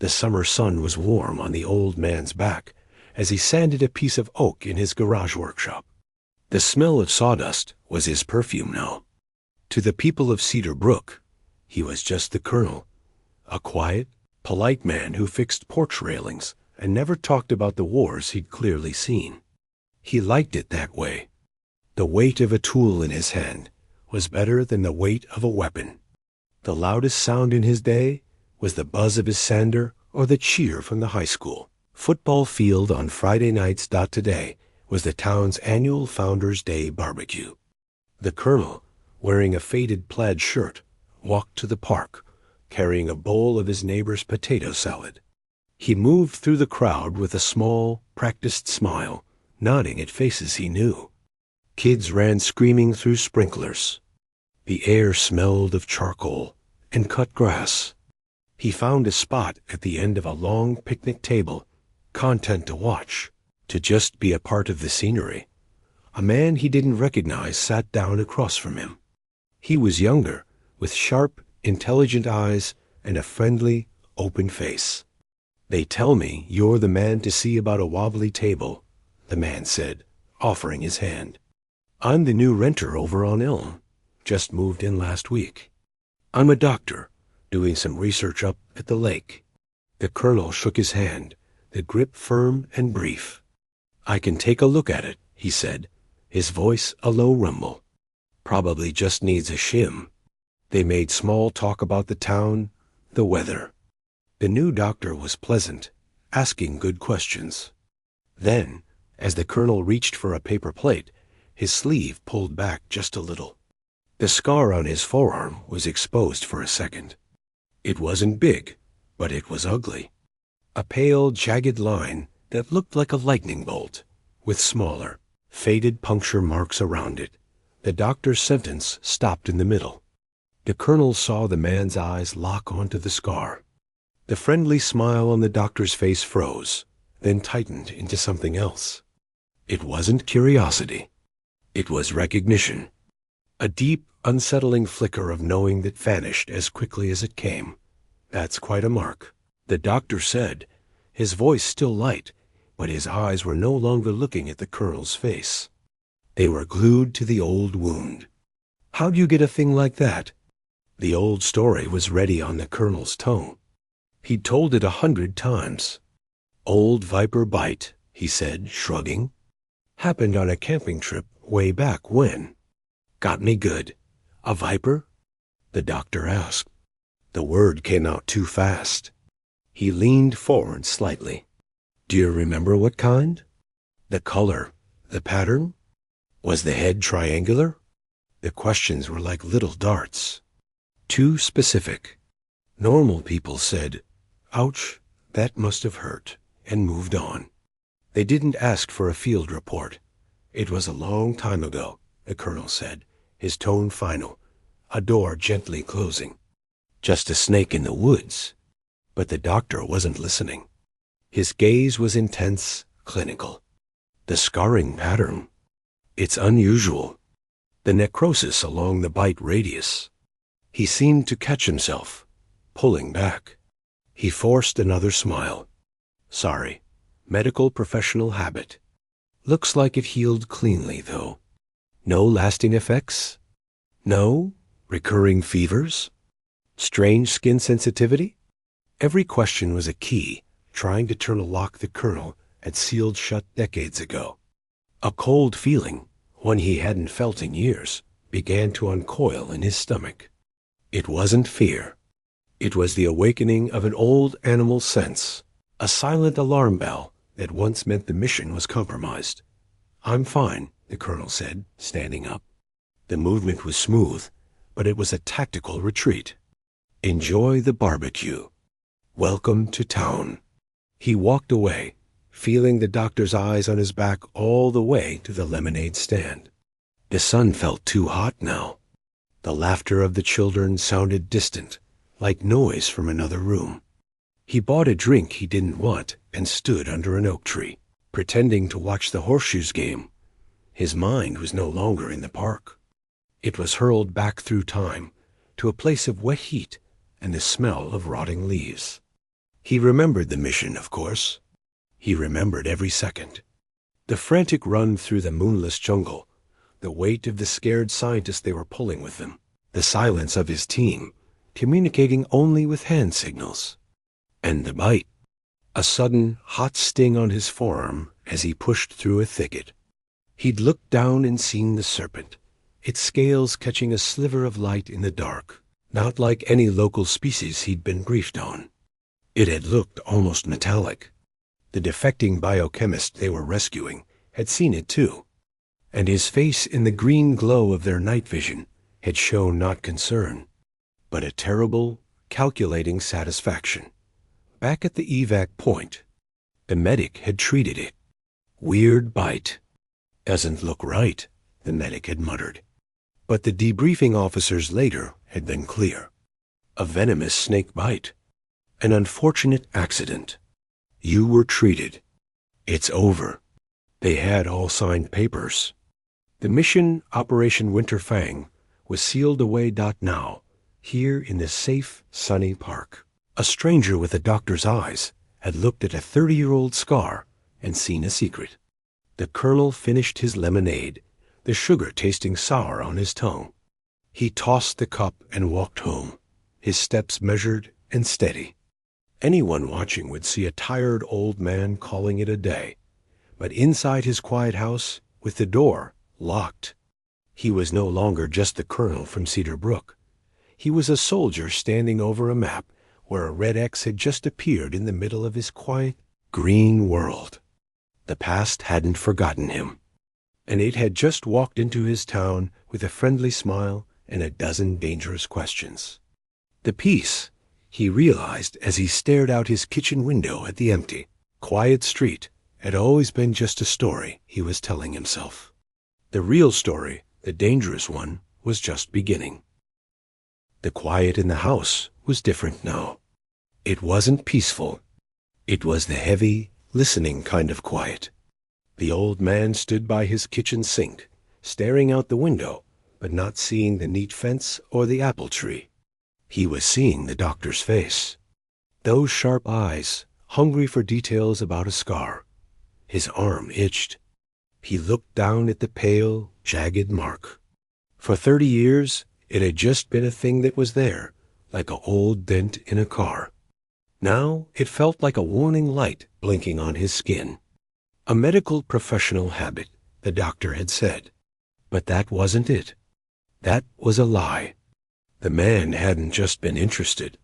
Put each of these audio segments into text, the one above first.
The summer sun was warm on the old man's back as he sanded a piece of oak in his garage workshop. The smell of sawdust was his perfume now. To the people of Cedar Brook, he was just the colonel, a quiet, polite man who fixed porch railings and never talked about the wars he'd clearly seen. He liked it that way. The weight of a tool in his hand was better than the weight of a weapon. The loudest sound in his day was the buzz of his sander or the cheer from the high school football field on Friday nights. Today was the town's annual Founders' Day barbecue. The colonel, wearing a faded plaid shirt, walked to the park, carrying a bowl of his neighbor's potato salad. He moved through the crowd with a small, practiced smile, nodding at faces he knew. Kids ran screaming through sprinklers. The air smelled of charcoal and cut grass. He found a spot at the end of a long picnic table, content to watch, to just be a part of the scenery. A man he didn't recognize sat down across from him. He was younger, with sharp, intelligent eyes and a friendly, open face. "They tell me you're the man to see about a wobbly table," the man said, offering his hand. "I'm the new renter over on Elm. Just moved in last week. I'm a doctor, doing some research up at the lake." The colonel shook his hand, the grip firm and brief. "I can take a look at it," he said, his voice a low rumble. "Probably just needs a shim." They made small talk about the town, the weather. The new doctor was pleasant, asking good questions. Then, as the colonel reached for a paper plate, his sleeve pulled back just a little. The scar on his forearm was exposed for a second. It wasn't big, but it was ugly. A pale, jagged line that looked like a lightning bolt, with smaller, faded puncture marks around it. The doctor's sentence stopped in the middle. The colonel saw the man's eyes lock onto the scar. The friendly smile on the doctor's face froze, then tightened into something else. It wasn't curiosity. It was recognition. A deep, unsettling flicker of knowing that vanished as quickly as it came. "That's quite a mark," the doctor said, his voice still light, but his eyes were no longer looking at the colonel's face. They were glued to the old wound. "How'd you get a thing like that?" The old story was ready on the colonel's tongue. He'd told it 100 times. "Old viper bite," he said, shrugging. "Happened on a camping trip way back when." "Got me good. A viper?" the doctor asked. The word came out too fast. He leaned forward slightly. "Do you remember what kind? The color, the pattern? Was the head triangular?" The questions were like little darts. Too specific. Normal people said, "Ouch, that must have hurt," and moved on. They didn't ask for a field report. "It was a long time ago," the colonel said, his tone final, a door gently closing. "Just a snake in the woods." But the doctor wasn't listening. His gaze was intense, clinical. "The scarring pattern. It's unusual. The necrosis along the bite radius." He seemed to catch himself, pulling back. He forced another smile. "Sorry. Medical professional habit. Looks like it healed cleanly, though. No lasting effects? No? Recurring fevers? Strange skin sensitivity?" Every question was a key, trying to turn a lock the colonel had sealed shut decades ago. A cold feeling, one he hadn't felt in years, began to uncoil in his stomach. It wasn't fear. It was the awakening of an old animal sense, a silent alarm bell that once meant the mission was compromised. "I'm fine," the colonel said, standing up. The movement was smooth, but it was a tactical retreat. "Enjoy the barbecue. Welcome to town." He walked away, feeling the doctor's eyes on his back all the way to the lemonade stand. The sun felt too hot now. The laughter of the children sounded distant, like noise from another room. He bought a drink he didn't want and stood under an oak tree, pretending to watch the horseshoes game. His mind was no longer in the park. It was hurled back through time to a place of wet heat and the smell of rotting leaves. He remembered the mission, of course. He remembered every second. The frantic run through the moonless jungle, the weight of the scared scientists they were pulling with them, the silence of his team, communicating only with hand signals. And the bite. A sudden, hot sting on his forearm as he pushed through a thicket. He'd looked down and seen the serpent, its scales catching a sliver of light in the dark, not like any local species he'd been briefed on. It had looked almost metallic. The defecting biochemist they were rescuing had seen it too, and his face in the green glow of their night vision had shown not concern, but a terrible, calculating satisfaction. Back at the evac point, the medic had treated it. Weird bite. Doesn't look right, the medic had muttered. But the debriefing officers later had been clear. A venomous snake bite. An unfortunate accident. You were treated. It's over. They had all signed papers. The mission, Operation Winter Fang, was sealed away. Now, here in this safe, sunny park. A stranger with a doctor's eyes had looked at a 30-year-old scar and seen a secret. The colonel finished his lemonade, the sugar tasting sour on his tongue. He tossed the cup and walked home, his steps measured and steady. Anyone watching would see a tired old man calling it a day, but inside his quiet house, with the door locked, he was no longer just the colonel from Cedar Brook. He was a soldier standing over a map where a red X had just appeared in the middle of his quiet, green world. The past hadn't forgotten him, and it had just walked into his town with a friendly smile and a dozen dangerous questions. The peace, he realized as he stared out his kitchen window at the empty, quiet street, had always been just a story he was telling himself. The real story, the dangerous one, was just beginning. The quiet in the house was different now. It wasn't peaceful. It was the heavy, listening kind of quiet. The old man stood by his kitchen sink, staring out the window, but not seeing the neat fence or the apple tree. He was seeing the doctor's face. Those sharp eyes, hungry for details about a scar. His arm itched. He looked down at the pale, jagged mark. For 30 years, it had just been a thing that was there, like an old dent in a car. Now it felt like a warning light blinking on his skin. A medical professional habit, the doctor had said. But that wasn't it. That was a lie. The man hadn't just been interested.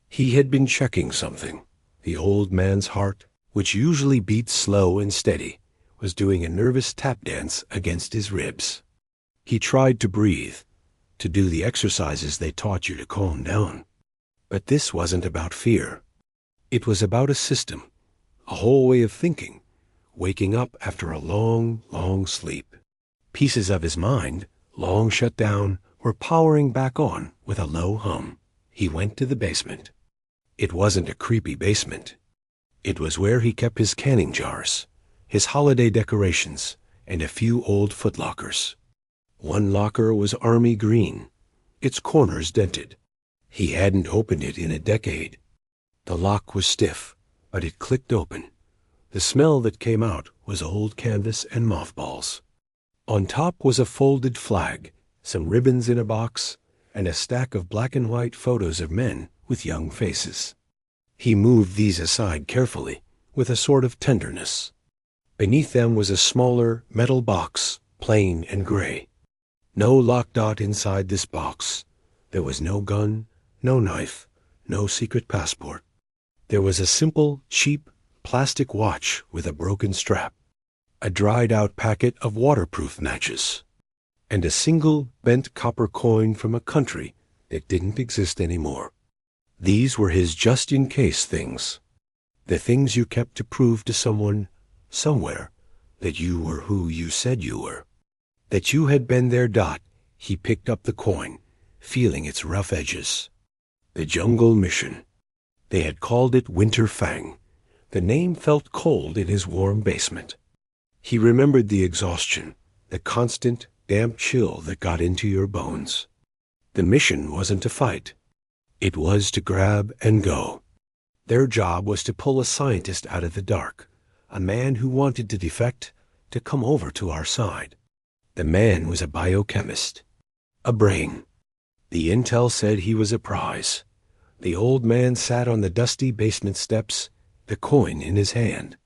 He had been checking something. The old man's heart, which usually beat slow and steady, was doing a nervous tap dance against his ribs. He tried to breathe, to do the exercises they taught you to calm down. But this wasn't about fear. It was about a system, a whole way of thinking, waking up after a long, long sleep. Pieces of his mind, long shut down, were powering back on with a low hum. He went to the basement. It wasn't a creepy basement. It was where he kept his canning jars, his holiday decorations, and a few old footlockers. One locker was army green, its corners dented. He hadn't opened it in a decade. The lock was stiff, but it clicked open. The smell that came out was old canvas and mothballs. On top was a folded flag, some ribbons in a box, and a stack of black and white photos of men with young faces. He moved these aside carefully, with a sort of tenderness. Beneath them was a smaller metal box, plain and gray. No lock dot inside this box. There was no gun, no knife, no secret passport. There was a simple, cheap, plastic watch with a broken strap, a dried-out packet of waterproof matches, and a single bent copper coin from a country that didn't exist anymore. These were his just-in-case things, the things you kept to prove to someone, somewhere, that you were who you said you were, that you had been there. He picked up the coin, feeling its rough edges. The jungle mission. They had called it Winter Fang. The name felt cold in his warm basement. He remembered the exhaustion, the constant, damp chill that got into your bones. The mission wasn't to fight. It was to grab and go. Their job was to pull a scientist out of the dark, a man who wanted to defect, to come over to our side. The man was a biochemist, a brain. The intel said he was a prize. The old man sat on the dusty basement steps, the coin in his hand.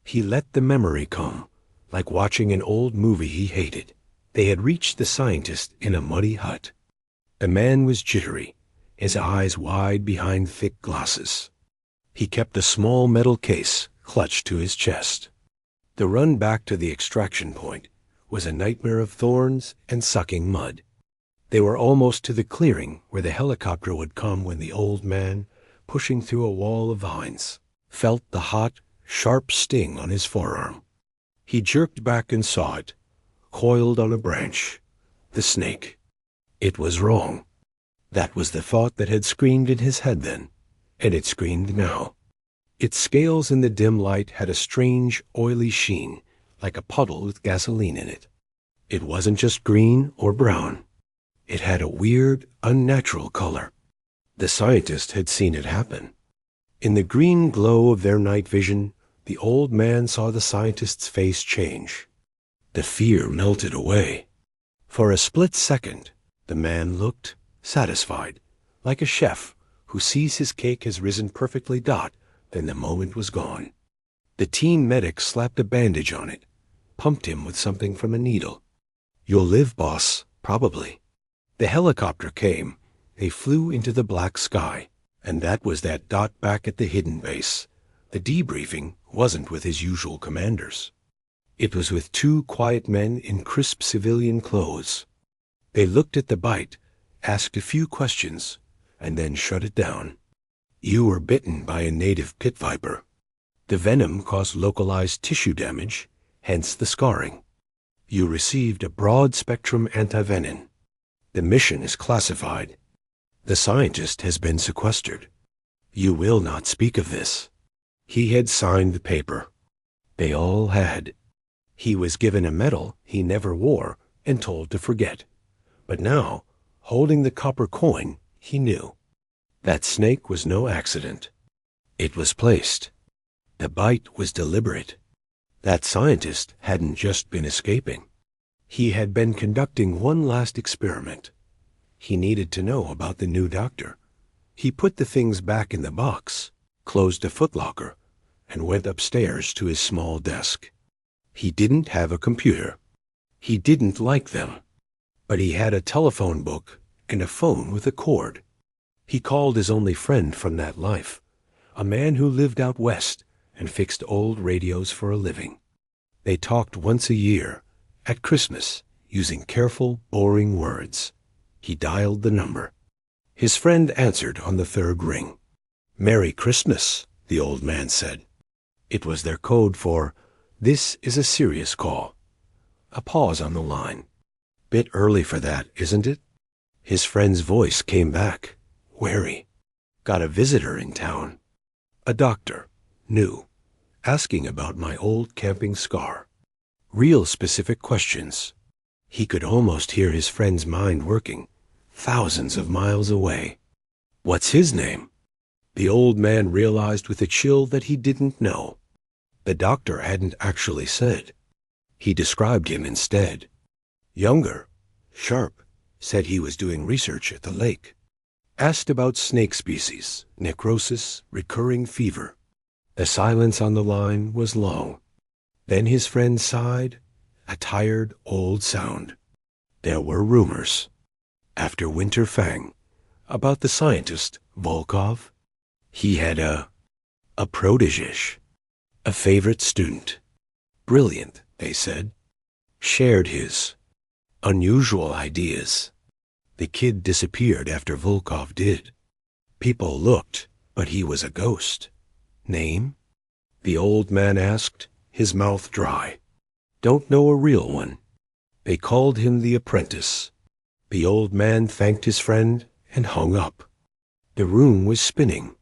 He let the memory come, like watching an old movie he hated. They had reached the scientist in a muddy hut. The man was jittery, his eyes wide behind thick glasses. He kept a small metal case clutched to his chest. The run back to the extraction point was a nightmare of thorns and sucking mud. They were almost to the clearing where the helicopter would come when the old man, pushing through a wall of vines, felt the hot, sharp sting on his forearm. He jerked back and saw it, coiled on a branch. The snake. It was wrong. That was the thought that had screamed in his head then, and it screamed now. Its scales in the dim light had a strange, oily sheen, like a puddle with gasoline in it. It wasn't just green or brown. It had a weird, unnatural color. The scientist had seen it happen. In the green glow of their night vision, the old man saw the scientist's face change. The fear melted away. For a split second, the man looked satisfied, like a chef who sees his cake has risen perfectly dot, then the moment was gone. The team medic slapped a bandage on it, pumped him with something from a needle. "You'll live, boss, probably." The helicopter came. They flew into the black sky, and that was that dot back at the hidden base. The debriefing wasn't with his usual commanders. It was with two quiet men in crisp civilian clothes. They looked at the bite, asked a few questions, and then shut it down. "You were bitten by a native pit viper. The venom caused localized tissue damage, hence the scarring. You received a broad-spectrum antivenin. The mission is classified. The scientist has been sequestered. You will not speak of this." He had signed the paper. They all had. He was given a medal he never wore and told to forget. But now, holding the copper coin, he knew. That snake was no accident. It was placed. The bite was deliberate. That scientist hadn't just been escaping. He had been conducting one last experiment. He needed to know about the new doctor. He put the things back in the box, closed a footlocker, and went upstairs to his small desk. He didn't have a computer. He didn't like them. But he had a telephone book and a phone with a cord. He called his only friend from that life, a man who lived out west and fixed old radios for a living. They talked once a year, at Christmas, using careful, boring words. He dialed the number. His friend answered on the third ring. "Merry Christmas," the old man said. It was their code for, "This is a serious call." A pause on the line. "Bit early for that, isn't it?" His friend's voice came back, wary. "Got a visitor in town. A doctor, new, asking about my old camping scar." Real specific questions. He could almost hear his friend's mind working, thousands of miles away. "What's his name?" The old man realized with a chill that he didn't know. The doctor hadn't actually said. He described him instead. Younger, sharp, said he was doing research at the lake. Asked about snake species, necrosis, recurring fever. The silence on the line was long. Then his friend sighed, a tired, old sound. There were rumors. After Winter Fang, about the scientist, Volkov. He had a protégé, a favorite student. Brilliant, they said. Shared his unusual ideas. The kid disappeared after Volkov did. People looked, but he was a ghost. Name? The old man asked, his mouth dry. Don't know a real one. They called him the apprentice. The old man thanked his friend and hung up. The room was spinning.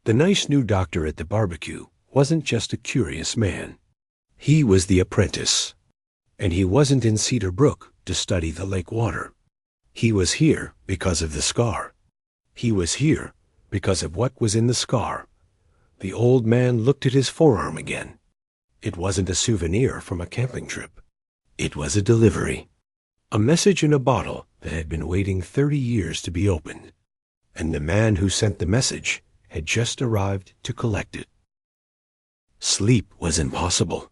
The nice new doctor at the barbecue wasn't just a curious man. He was the apprentice. And he wasn't in Cedar Brook to study the lake water. He was here because of the scar. He was here because of what was in the scar. The old man looked at his forearm again. It wasn't a souvenir from a camping trip. It was a delivery. A message in a bottle that had been waiting 30 years to be opened. And the man who sent the message had just arrived to collect it. Sleep was impossible.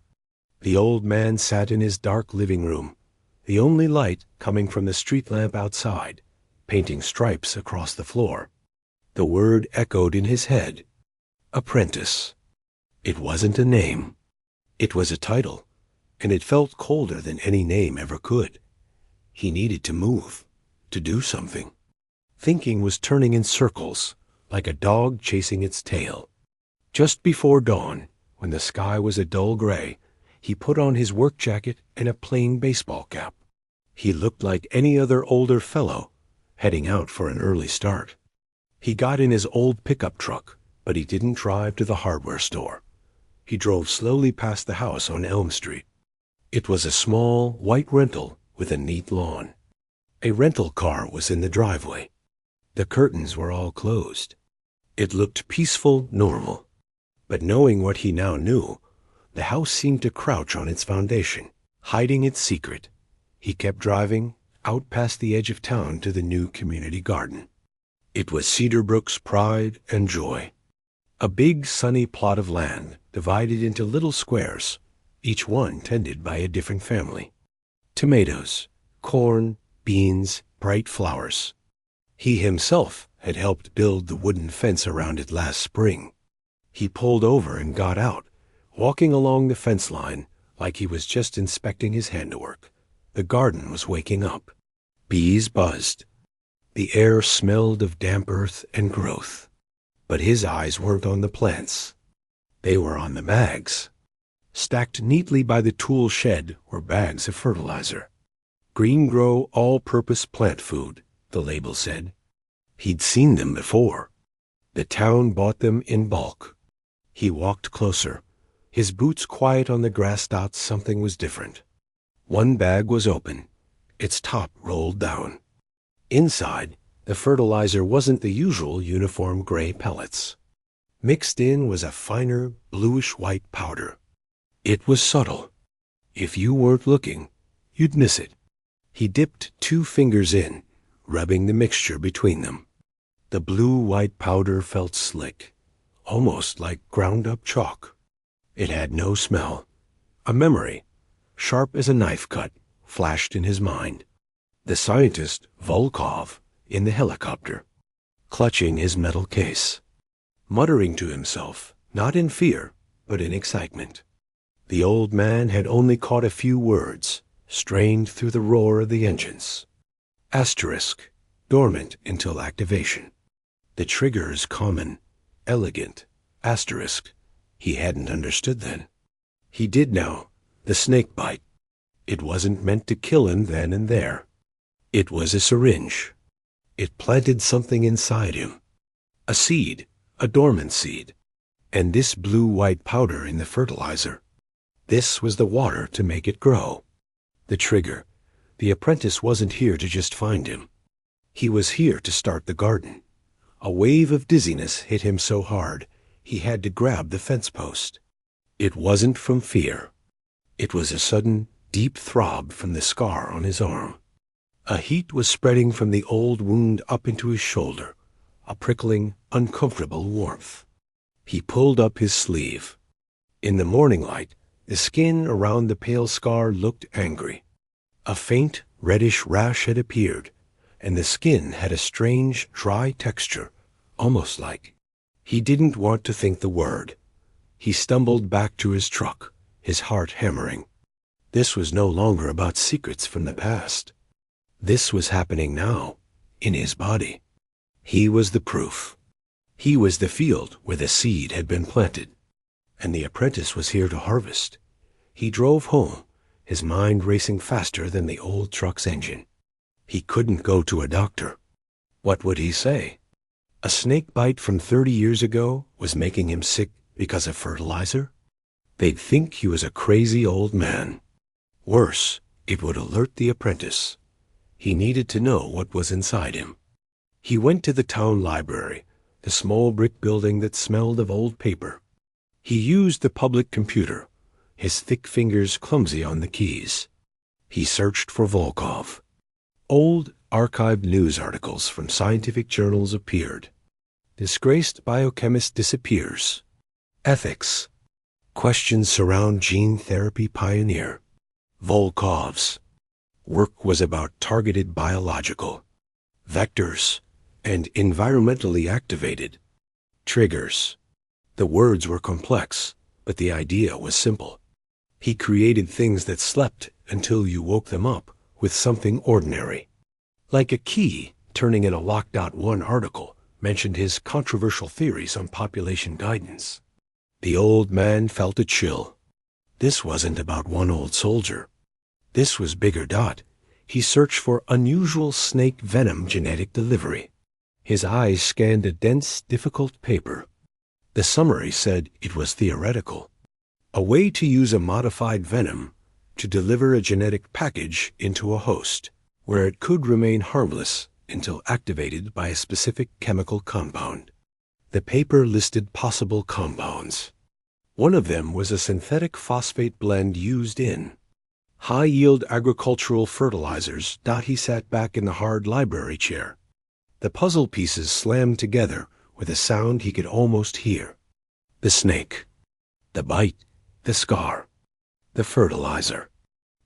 The old man sat in his dark living room, the only light coming from the street lamp outside, painting stripes across the floor. The word echoed in his head. Apprentice. It wasn't a name. It was a title, and it felt colder than any name ever could. He needed to move, to do something. Thinking was turning in circles, like a dog chasing its tail. Just before dawn, when the sky was a dull gray, he put on his work jacket and a plain baseball cap. He looked like any other older fellow, heading out for an early start. He got in his old pickup truck, but he didn't drive to the hardware store. He drove slowly past the house on Elm Street. It was a small, white rental with a neat lawn. A rental car was in the driveway. The curtains were all closed. It looked peaceful, normal. But knowing what he now knew, the house seemed to crouch on its foundation, hiding its secret. He kept driving, out past the edge of town to the new community garden. It was Cedar Brook's pride and joy. A big, sunny plot of land divided into little squares, each one tended by a different family. Tomatoes, corn, beans, bright flowers. He himself had helped build the wooden fence around it last spring. He pulled over and got out, walking along the fence line like he was just inspecting his handiwork. The garden was waking up. Bees buzzed. The air smelled of damp earth and growth. But his eyes weren't on the plants. They were on the bags. Stacked neatly by the tool shed were bags of fertilizer. Green Grow All-Purpose Plant Food, the label said. He'd seen them before. The town bought them in bulk. He walked closer. His boots quiet on the grass dots. Something was different. One bag was open, its top rolled down. Inside, the fertilizer wasn't the usual uniform gray pellets. Mixed in was a finer, bluish-white powder. It was subtle. If you weren't looking, you'd miss it. He dipped 2 fingers in, rubbing the mixture between them. The blue-white powder felt slick, almost like ground-up chalk. It had no smell. A memory, sharp as a knife cut, flashed in his mind. The scientist, Volkov, in the helicopter, clutching his metal case, muttering to himself, not in fear, but in excitement. The old man had only caught a few words, strained through the roar of the engines. Asterisk, dormant until activation. The triggers common, elegant, asterisk. He hadn't understood then. He did now. The snake bite. It wasn't meant to kill him then and there. It was a syringe. It planted something inside him. A seed, a dormant seed. And this blue-white powder in the fertilizer. This was the water to make it grow. The trigger. The apprentice wasn't here to just find him. He was here to start the garden. A wave of dizziness hit him so hard, he had to grab the fence post. It wasn't from fear. It was a sudden, deep throb from the scar on his arm. A heat was spreading from the old wound up into his shoulder, a prickling, uncomfortable warmth. He pulled up his sleeve. In the morning light, the skin around the pale scar looked angry. A faint, reddish rash had appeared, and the skin had a strange, dry texture, almost like. He didn't want to think the word. He stumbled back to his truck, his heart hammering. This was no longer about secrets from the past. This was happening now, in his body. He was the proof. He was the field where the seed had been planted, and the apprentice was here to harvest. He drove home, his mind racing faster than the old truck's engine. He couldn't go to a doctor. What would he say? A snake bite from 30 years ago was making him sick because of fertilizer? They'd think he was a crazy old man. Worse, it would alert the apprentice. He needed to know what was inside him. He went to the town library, the small brick building that smelled of old paper. He used the public computer, his thick fingers clumsy on the keys. He searched for Volkov. Old, archived news articles from scientific journals appeared. Disgraced biochemist disappears. Ethics. Questions surround gene therapy pioneer. Volkov's work was about targeted biological vectors and environmentally activated triggers. The words were complex, but the idea was simple. He created things that slept until you woke them up with something ordinary. Like a key turning in a lock. One article mentioned his controversial theories on population guidance. The old man felt a chill. This wasn't about one old soldier. This was bigger. He searched for unusual snake venom genetic delivery. His eyes scanned a dense, difficult paper. The summary said it was theoretical. A way to use a modified venom to deliver a genetic package into a host, where it could remain harmless until activated by a specific chemical compound. The paper listed possible compounds. One of them was a synthetic phosphate blend used in high-yield agricultural fertilizers. He sat back in the hard library chair. The puzzle pieces slammed together with a sound he could almost hear. The snake, the bite, the scar, the fertilizer,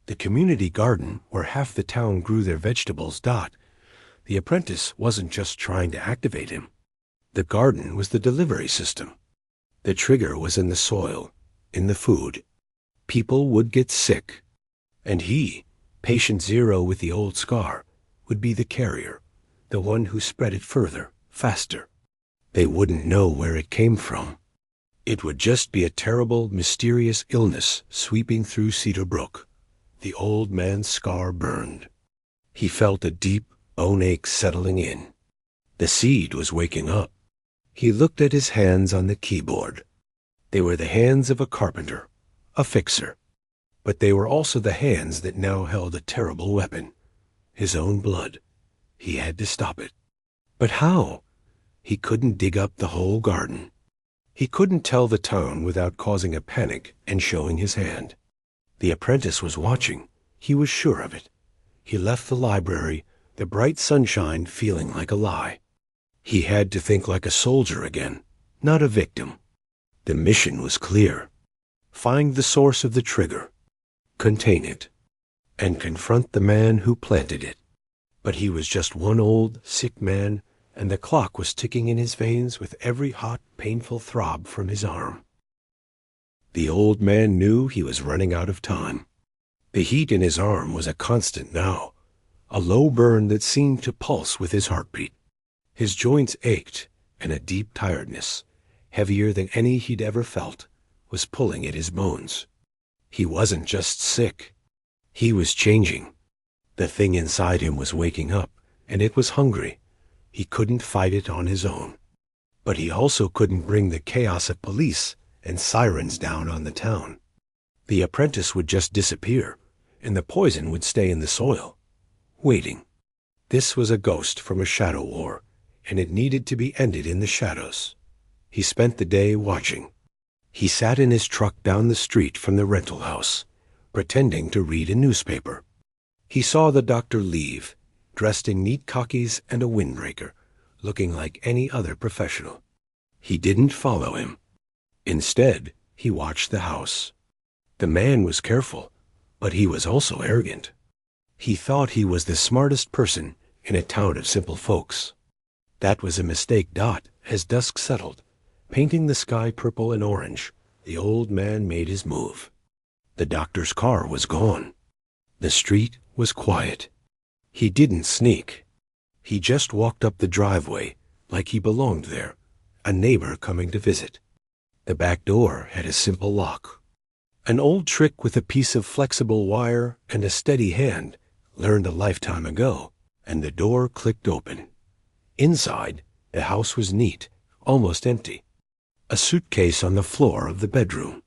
the community garden where half the town grew their vegetables. The apprentice wasn't just trying to activate him. The garden was the delivery system. The trigger was in the soil, in the food. People would get sick. And he, patient zero with the old scar, would be the carrier, the one who spread it further, faster. They wouldn't know where it came from. It would just be a terrible, mysterious illness sweeping through Cedar Brook. The old man's scar burned. He felt a deep bone ache settling in. The seed was waking up. He looked at his hands on the keyboard. They were the hands of a carpenter, a fixer. But they were also the hands that now held a terrible weapon, his own blood. He had to stop it. But how? He couldn't dig up the whole garden. He couldn't tell the town without causing a panic and showing his hand. The apprentice was watching. He was sure of it. He left the library, the bright sunshine feeling like a lie. He had to think like a soldier again, not a victim. The mission was clear. Find the source of the trigger, contain it, and confront the man who planted it. But he was just one old, sick man, and the clock was ticking in his veins with every hot, painful throb from his arm. The old man knew he was running out of time. The heat in his arm was a constant now, a low burn that seemed to pulse with his heartbeat. His joints ached, and a deep tiredness, heavier than any he'd ever felt, was pulling at his bones. He wasn't just sick. He was changing. The thing inside him was waking up, and it was hungry. He couldn't fight it on his own. But he also couldn't bring the chaos of police and sirens down on the town. The apprentice would just disappear, and the poison would stay in the soil, waiting. This was a ghost from a shadow war, and it needed to be ended in the shadows. He spent the day watching. He sat in his truck down the street from the rental house, pretending to read a newspaper. He saw the doctor leave, dressed in neat khakis and a windbreaker, looking like any other professional. He didn't follow him. Instead, he watched the house. The man was careful, but he was also arrogant. He thought he was the smartest person in a town of simple folks. That was a mistake. As dusk settled, painting the sky purple and orange, the old man made his move. The doctor's car was gone. The street was quiet. He didn't sneak. He just walked up the driveway like he belonged there, a neighbor coming to visit. The back door had a simple lock. An old trick with a piece of flexible wire and a steady hand, learned a lifetime ago, and the door clicked open. Inside, the house was neat, almost empty. A suitcase on the floor of the bedroom.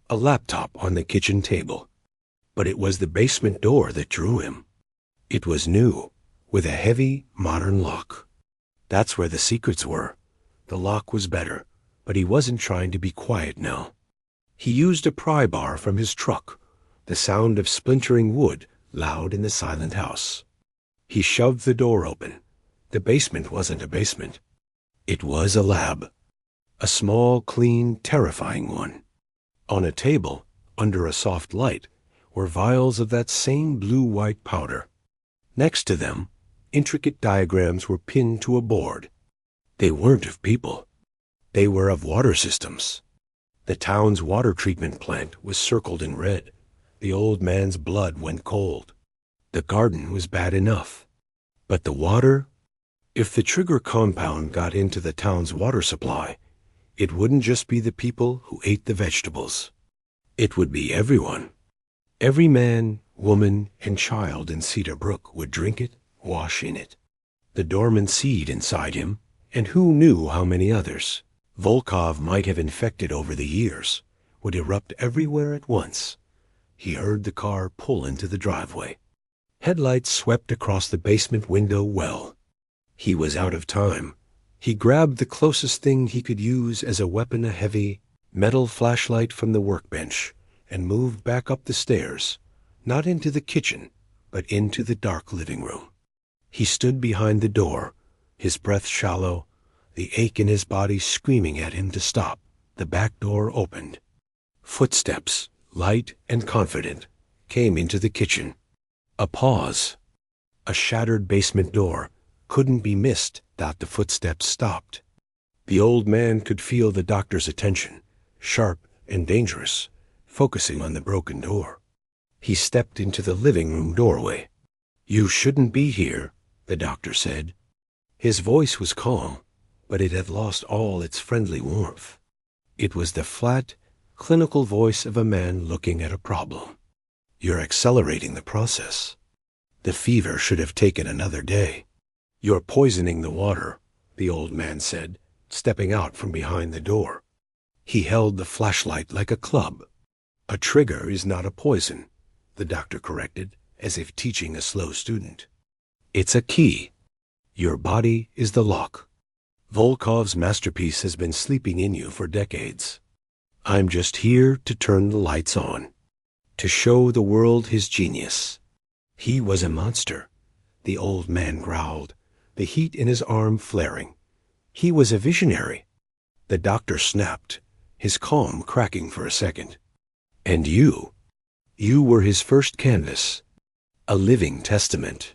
A laptop on the kitchen table. But it was the basement door that drew him. It was new, with a heavy, modern lock. That's where the secrets were. The lock was better, but he wasn't trying to be quiet now. He used a pry bar from his truck, the sound of splintering wood loud in the silent house. He shoved the door open. The basement wasn't a basement. It was a lab. A small, clean, terrifying one. On a table, under a soft light, were vials of that same blue-white powder. Next to them, intricate diagrams were pinned to a board. They weren't of people. They were of water systems. The town's water treatment plant was circled in red. The old man's blood went cold. The garden was bad enough. But the water? If the trigger compound got into the town's water supply, it wouldn't just be the people who ate the vegetables. It would be everyone. Every man, woman, and child in Cedar Brook would drink it, wash in it. The dormant seed inside him, and who knew how many others, Volkov might have infected over the years, would erupt everywhere at once. He heard the car pull into the driveway. Headlights swept across the basement window well. He was out of time. He grabbed the closest thing he could use as a weapon, a heavy metal flashlight from the workbench, and moved back up the stairs, not into the kitchen, but into the dark living room. He stood behind the door, his breath shallow, the ache in his body screaming at him to stop. The back door opened. Footsteps, light and confident, came into the kitchen. A pause. A shattered basement door couldn't be missed that the footsteps stopped. The old man could feel the doctor's attention, sharp and dangerous, focusing on the broken door. He stepped into the living room doorway. "You shouldn't be here," the doctor said. His voice was calm, but it had lost all its friendly warmth. It was the flat, clinical voice of a man looking at a problem. "You're accelerating the process. The fever should have taken another day. You're poisoning the water," the old man said, stepping out from behind the door. He held the flashlight like a club. "A trigger is not a poison," the doctor corrected, as if teaching a slow student. "It's a key. Your body is the lock. Volkov's masterpiece has been sleeping in you for decades. I'm just here to turn the lights on, to show the world his genius." He was a monster, the old man growled, the heat in his arm flaring. He was a visionary. The doctor snapped, his calm cracking for a second. "And you were his first canvas, a living testament.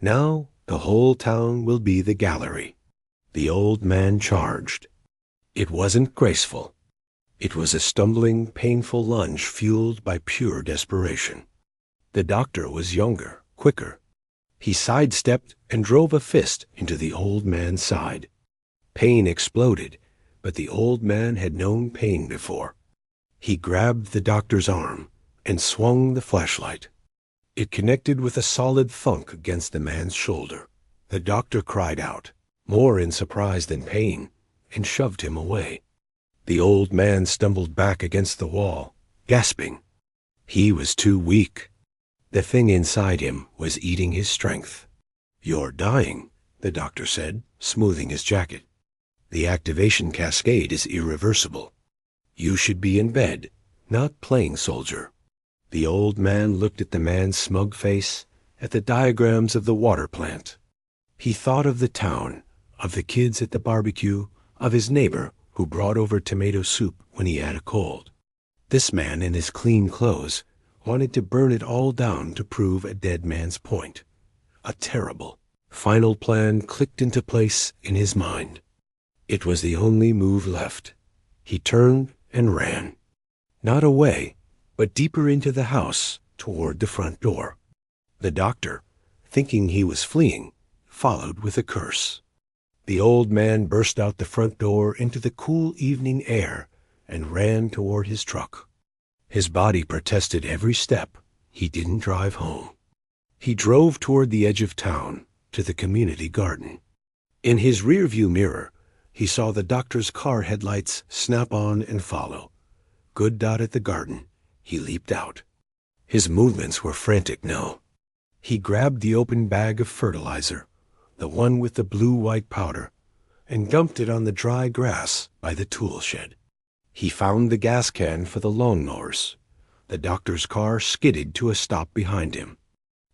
Now the whole town will be the gallery." The old man charged. It wasn't graceful. It was a stumbling, painful lunge fueled by pure desperation. The doctor was younger, quicker. He sidestepped and drove a fist into the old man's side. Pain exploded, but the old man had known pain before. He grabbed the doctor's arm and swung the flashlight. It connected with a solid thunk against the man's shoulder. The doctor cried out, more in surprise than pain, and shoved him away. The old man stumbled back against the wall, gasping. He was too weak. The thing inside him was eating his strength. "You're dying," the doctor said, smoothing his jacket. "The activation cascade is irreversible. You should be in bed, not playing soldier." The old man looked at the man's smug face, at the diagrams of the water plant. He thought of the town, of the kids at the barbecue, of his neighbor who brought over tomato soup when he had a cold. This man in his clean clothes wanted to burn it all down to prove a dead man's point. A terrible, final plan clicked into place in his mind. It was the only move left. He turned and ran. Not away, but deeper into the house, toward the front door. The doctor, thinking he was fleeing, followed with a curse. The old man burst out the front door into the cool evening air and ran toward his truck. His body protested every step. He didn't drive home. He drove toward the edge of town, to the community garden. In his rearview mirror, he saw the doctor's car headlights snap on and follow. Good dot at the garden. He leaped out. His movements were frantic now. He grabbed the open bag of fertilizer, the one with the blue-white powder, and dumped it on the dry grass by the tool shed. He found the gas can for the lawnmowers. The doctor's car skidded to a stop behind him.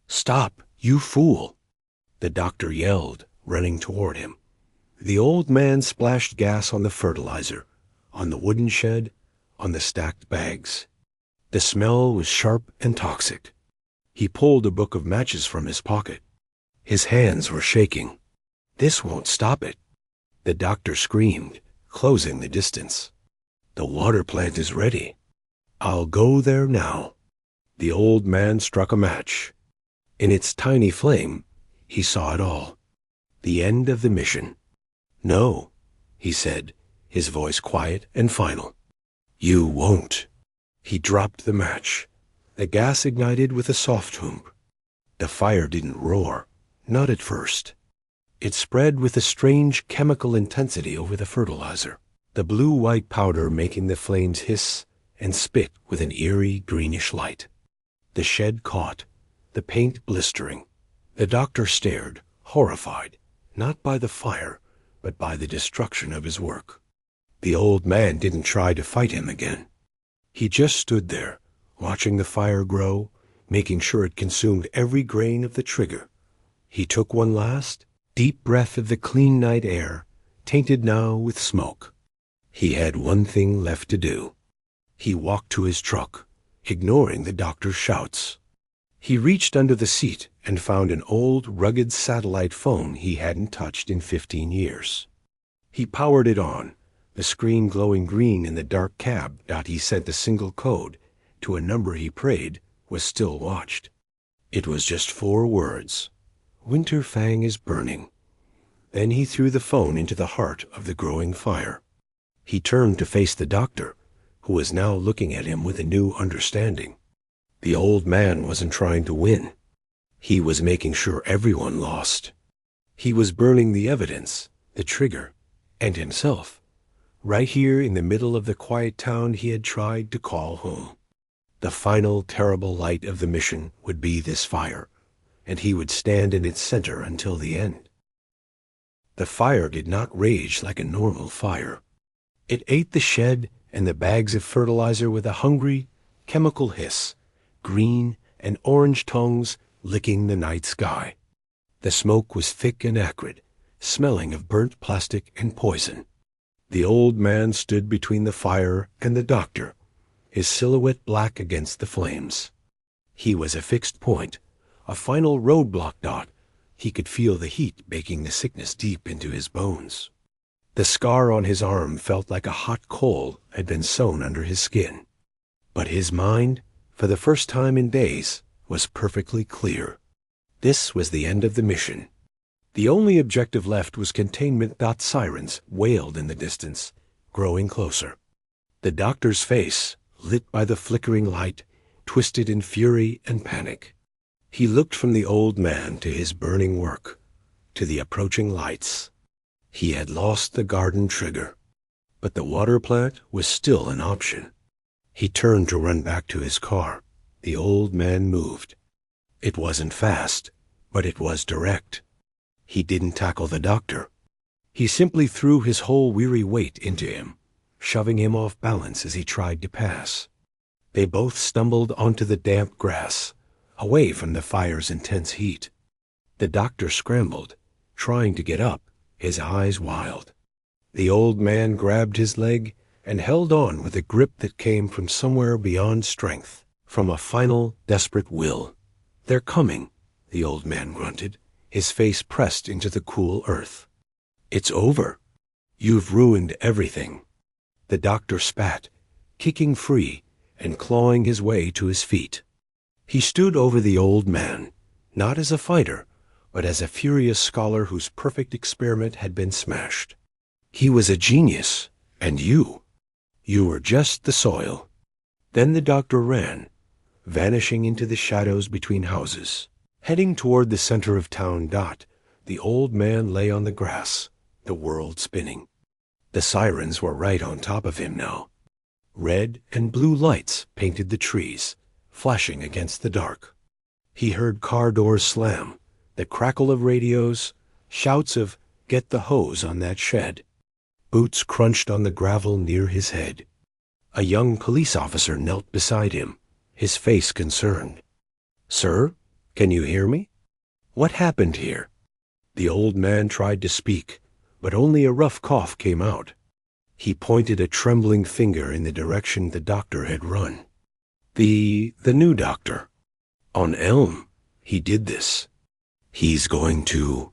"Stop, you fool!" the doctor yelled, running toward him. The old man splashed gas on the fertilizer, on the wooden shed, on the stacked bags. The smell was sharp and toxic. He pulled a book of matches from his pocket. His hands were shaking. "This won't stop it," the doctor screamed, closing the distance. "The water plant is ready. I'll go there now." The old man struck a match. In its tiny flame, he saw it all. The end of the mission. "No," he said, his voice quiet and final. "You won't." He dropped the match. The gas ignited with a soft whoomp. The fire didn't roar, not at first. It spread with a strange chemical intensity over the fertilizer, the blue-white powder making the flames hiss and spit with an eerie greenish light. The shed caught, the paint blistering. The doctor stared, horrified, not by the fire, but by the destruction of his work. The old man didn't try to fight him again. He just stood there, watching the fire grow, making sure it consumed every grain of the trigger. He took one last, deep breath of the clean night air, tainted now with smoke. He had one thing left to do. He walked to his truck, ignoring the doctor's shouts. He reached under the seat and found an old, rugged satellite phone he hadn't touched in 15 years. He powered it on, the screen glowing green in the dark cab. He sent a single code to a number he prayed was still watched. It was just 4 words. "Winterfang is burning." Then he threw the phone into the heart of the growing fire. He turned to face the doctor, who was now looking at him with a new understanding. The old man wasn't trying to win. He was making sure everyone lost. He was burning the evidence, the trigger, and himself, right here in the middle of the quiet town he had tried to call home. The final terrible light of the mission would be this fire, and he would stand in its center until the end. The fire did not rage like a normal fire. It ate the shed and the bags of fertilizer with a hungry, chemical hiss, green and orange tongues licking the night sky. The smoke was thick and acrid, smelling of burnt plastic and poison. The old man stood between the fire and the doctor, his silhouette black against the flames. He was a fixed point, a final roadblock. He could feel the heat baking the sickness deep into his bones. The scar on his arm felt like a hot coal had been sewn under his skin. But his mind, for the first time in days, was perfectly clear. This was the end of the mission. The only objective left was containment. Sirens wailed in the distance, growing closer. The doctor's face, lit by the flickering light, twisted in fury and panic. He looked from the old man to his burning work, to the approaching lights. He had lost the garden trigger, but the water plant was still an option. He turned to run back to his car. The old man moved. It wasn't fast, but it was direct. He didn't tackle the doctor. He simply threw his whole weary weight into him, shoving him off balance as he tried to pass. They both stumbled onto the damp grass, away from the fire's intense heat. The doctor scrambled, trying to get up, his eyes wild. The old man grabbed his leg and held on with a grip that came from somewhere beyond strength, from a final, desperate will. "They're coming," the old man grunted, his face pressed into the cool earth. "It's over. You've ruined everything." The doctor spat, kicking free and clawing his way to his feet. He stood over the old man, not as a fighter, but as a furious scholar whose perfect experiment had been smashed. He was a genius, and you were just the soil. Then the doctor ran, vanishing into the shadows between houses. Heading toward the center of town. The old man lay on the grass, the world spinning. The sirens were right on top of him now. Red and blue lights painted the trees, flashing against the dark. He heard car doors slam, the crackle of radios, shouts of Get the hose on that shed. Boots crunched on the gravel near his head. A young police officer knelt beside him, his face concerned. Sir, can you hear me? What happened here? The old man tried to speak, but only a rough cough came out. He pointed a trembling finger in the direction the doctor had run. The new doctor. On Elm, he did this. He's going to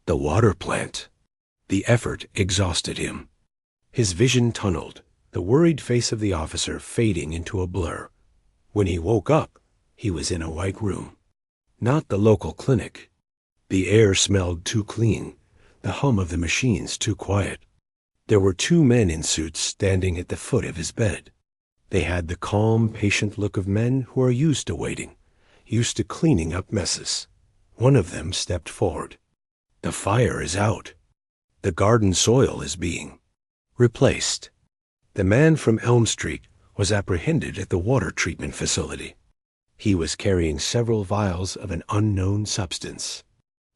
the water plant. The effort exhausted him. His vision tunneled, the worried face of the officer fading into a blur. When he woke up, he was in a white room. Not the local clinic. The air smelled too clean, the hum of the machines too quiet. There were two men in suits standing at the foot of his bed. They had the calm, patient look of men who are used to waiting, used to cleaning up messes. One of them stepped forward. The fire is out. The garden soil is being replaced. The man from Elm Street was apprehended at the water treatment facility. He was carrying several vials of an unknown substance.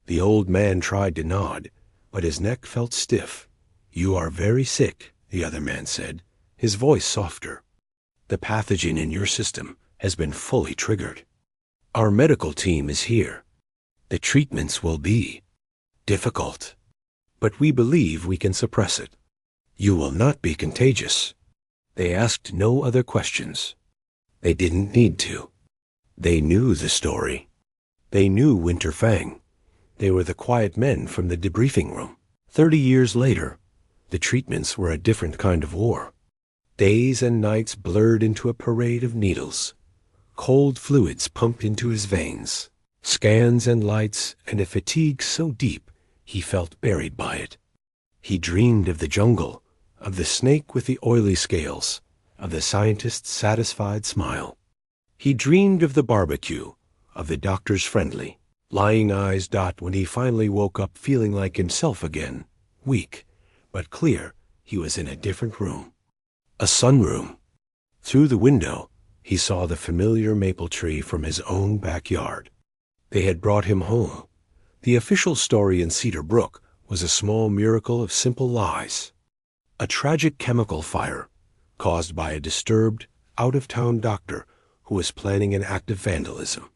The old man tried to nod, but his neck felt stiff. You are very sick, the other man said, his voice softer. The pathogen in your system has been fully triggered. Our medical team is here. The treatments will be difficult, but we believe we can suppress it. You will not be contagious. They asked no other questions. They didn't need to. They knew the story. They knew Winter Fang. They were the quiet men from the debriefing room. 30 years later, the treatments were a different kind of war. Days and nights blurred into a parade of needles. Cold fluids pumped into his veins. Scans and lights and a fatigue so deep he felt buried by it. He dreamed of the jungle, of the snake with the oily scales, of the scientist's satisfied smile. He dreamed of the barbecue, of the doctor's friendly, lying eyes. When he finally woke up feeling like himself again, weak, but clear, he was in a different room. A sunroom. Through the window, he saw the familiar maple tree from his own backyard. They had brought him home. The official story in Cedar Brook was a small miracle of simple lies. A tragic chemical fire caused by a disturbed, out-of-town doctor who was planning an act of vandalism.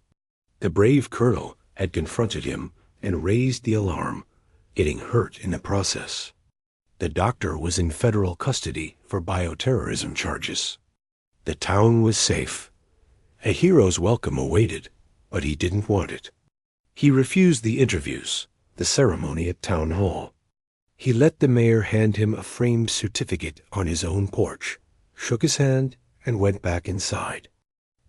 The brave colonel had confronted him and raised the alarm, getting hurt in the process. The doctor was in federal custody for bioterrorism charges. The town was safe. A hero's welcome awaited, but he didn't want it. He refused the interviews, the ceremony at town hall. He let the mayor hand him a framed certificate on his own porch, shook his hand, and went back inside.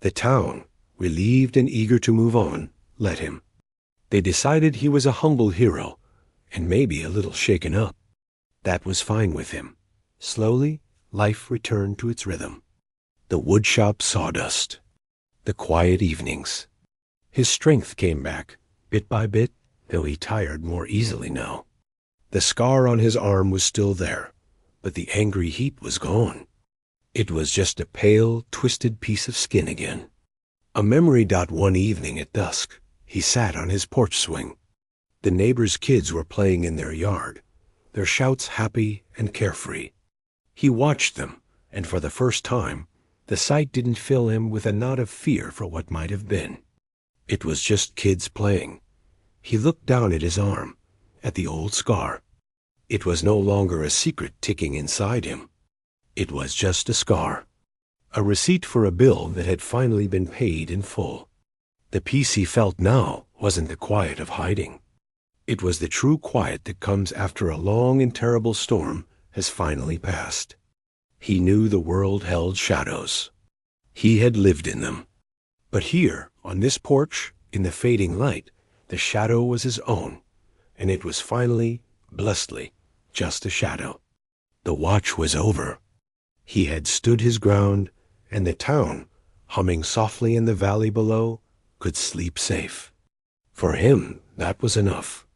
The town, relieved and eager to move on, let him. They decided he was a humble hero, and maybe a little shaken up. That was fine with him. Slowly, life returned to its rhythm. The woodshop sawdust. The quiet evenings. His strength came back, bit by bit, though he tired more easily now. The scar on his arm was still there, but the angry heat was gone. It was just a pale, twisted piece of skin again. A memory. One evening at dusk, he sat on his porch swing. The neighbors' kids were playing in their yard, their shouts happy and carefree. He watched them, and for the first time, the sight didn't fill him with a knot of fear for what might have been. It was just kids playing. He looked down at his arm, at the old scar. It was no longer a secret ticking inside him. It was just a scar. A receipt for a bill that had finally been paid in full. The peace he felt now wasn't the quiet of hiding. It was the true quiet that comes after a long and terrible storm has finally passed. He knew the world held shadows. He had lived in them. But here, on this porch, in the fading light, the shadow was his own, and it was finally, blessedly, just a shadow. The watch was over. He had stood his ground, and the town, humming softly in the valley below, could sleep safe. For him, that was enough.